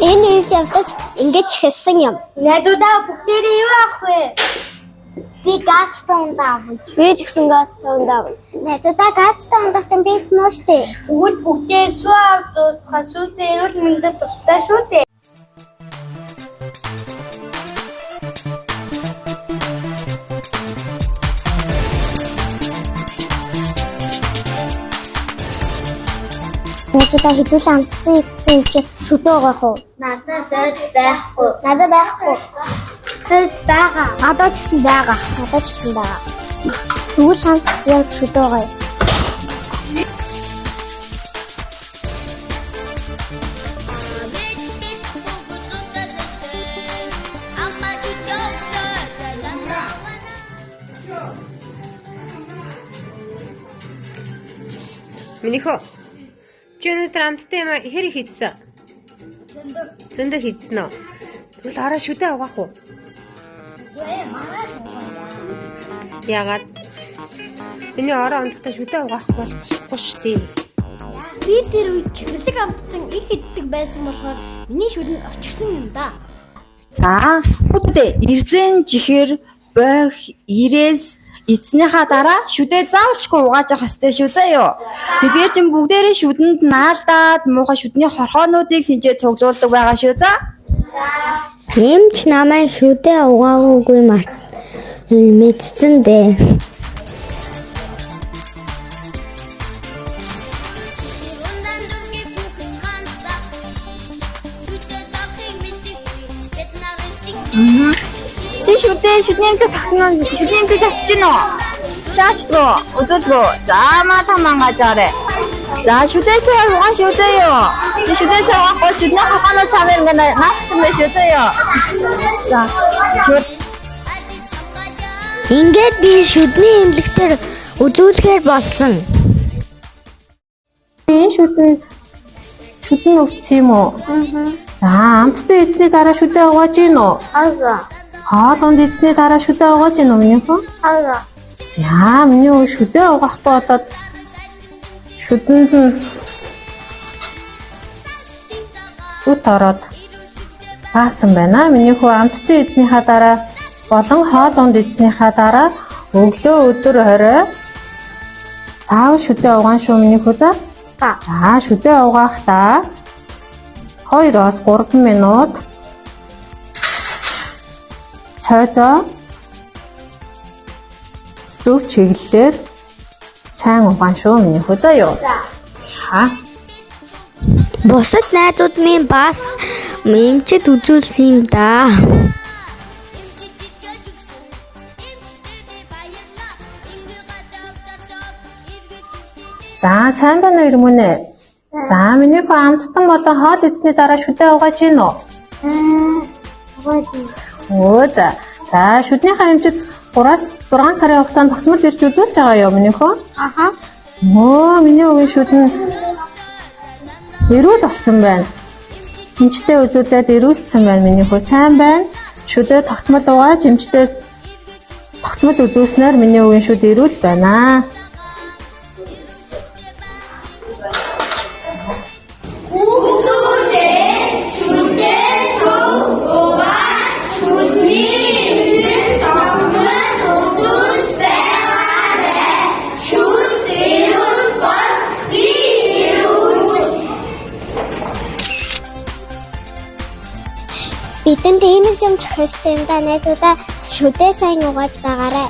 Энэ үеийн явдал ингэж хэлсэн юм. Найзуудаа бүгдээрээ юу авах вэ? Би гацтай ундаа авъя. Би ч гэсэн гацтай ундаа авъя. Найзуудаа гацтай ундаа бид мөн штэ. Тэгвэл бүгдээ сүү авч ууцгаа сүүзээ эрүүл мэндэд дуртай шүү дээ. Найзуудаа хэдүүлээ амтцсан идсэн чи шүдээ угаах уу? Надад сойд байхгүй. Надад байхгүй. Сойд байгаа. Надад ч гэсэн байгаа. Надад ч гэсэн байгаа. Тэгвэл хамт явж шүдээ угаая. Минийхөө чи өнөөдөр амттай юм хэр хийцэн? Зөндөө хийцэн үү? Тэгвэл ороо шүдээ угаах уу? Ягаад? Миний ороо ондохтой шүдээ угаах болохгүй шүү дээ. Би тэр үед чихэрлэг амттан их иддэг байсан болохоор миний шүдэнд орчихсон юм да. За, хүүхдээ эрзэн жихэр бойх ирээс эцснийхаа дараа шүдээ заавалчгүй угааж явах ёстой шүү заяа. Тэгээ чин бүгдээрээ шүдэнд наалдаад муухай шүдний хорхоонуудыг тэнцээ цуглуулдаг байгаа шүү за. Нэмч намайг шүдээ угаагүй мэдсэн дээ. Ти шүдний эмчийг тахнаа шүдний эмчийг татчих гинөө. Заачдгаа өдөргөө заамаа тамангажаарэ. За шүдээсээ угаа шүдээё. Шүдээсээ угаахгүй шүдний хорхоонууд цаавар ингээд наацсан байх шүдээё. За Ингээд би шүдний эмнэлэгтэр үзүүлэхээр болсон. Энэ шүдэн өвчсөн юм уу? За амттай эзний дараа шүдээ угааж гин үү? Хоолонд эзний дараа шүдээ угааж гин үү минийхөө? За миний өө шүдээ угаахгүй болоод шүдэнд нь үт ороод баасан байна. Минийхөө амттай эзнийхаа дараа болон хоолонд эзнийхаа дараа өглөө өдөр орой цаав шүдээ угаан шүү минийхөө за. За шүдээ угаахдаа 2-оос 3 минут цойзоо зөв чиглэлээр сайн угаан шүү минийхөө заяа. За. Бусад найзууд минь бас эмчэд үзүүлсэн юм да. За сайн байна уу ирмүнэ? За минийхөө амттан болон хоол эзний дараа шүдээ угааж гин үү? Оо за. За шүднийхээ эмчид 3-6 сарын хугацаанд тогтмол ирж үзүүлж байгаа юу минийхөө? Оо миний өвгийн шүдэн эрүүл болсон байна. Эмчтэй үзүүлээд эрүүлсэн байна минийхөө сайн байна. Шүдээ тогтмол угааж эмчтэй тогтмол үзүүлснээр миний өвгийн шүд эрүүл байна. Бидэнд энэ юм тохиолдсон юм да найзуудаа шүдээ сайн угааж байгаарай.